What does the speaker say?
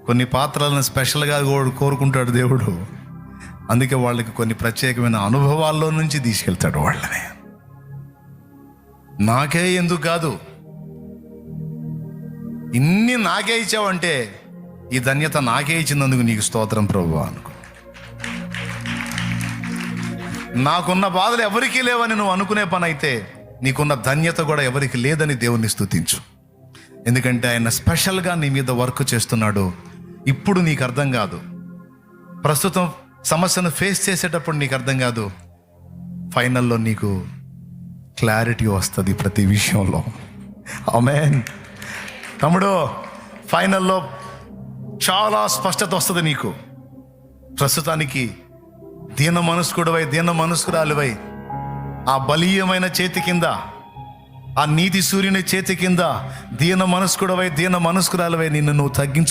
కొన్ని పాత్రలను స్పెషల్గా కోరుకుంటాడు దేవుడు. అందుకే వాళ్ళకి కొన్ని ప్రత్యేకమైన అనుభవాల్లో నుంచి తీసుకెళ్తాడు వాళ్ళని. నాకే ఎందుకు కాదు, ఇన్ని నాకే ఇచ్చావంటే ఈ ధన్యత నాకే ఇచ్చినందుకు నీకు స్తోత్రం ప్రభువా అనుకో. నాకున్న బాధలు ఎవరికీ లేవని నువ్వు అనుకునే పని అయితే నీకున్న ధన్యత కూడా ఎవరికి లేదని దేవుణ్ణి స్తుతించు. ఎందుకంటే ఆయన స్పెషల్గా నీ మీద వర్క్ చేస్తున్నాడు. ఇప్పుడు నీకు అర్థం కాదు, ప్రస్తుతం సమస్యను ఫేస్ చేసేటప్పుడు నీకు అర్థం కాదు, ఫైనల్లో నీకు క్లారిటీ వస్తుంది ప్రతి విషయంలో. ఆమేన్. తమ్ముడు, ఫైనల్లో చాలా స్పష్టత వస్తుంది నీకు. ప్రస్తుతానికి దీన మనస్కుడవై దీన మనస్కురాలివై ఆ బలీయమైన చేతి కింద, ఆ నీతి సూర్యుని చేతి కింద దీన మనస్కుడవై దీన మనస్కురాలివై నిన్ను నువ్వు తగ్గించు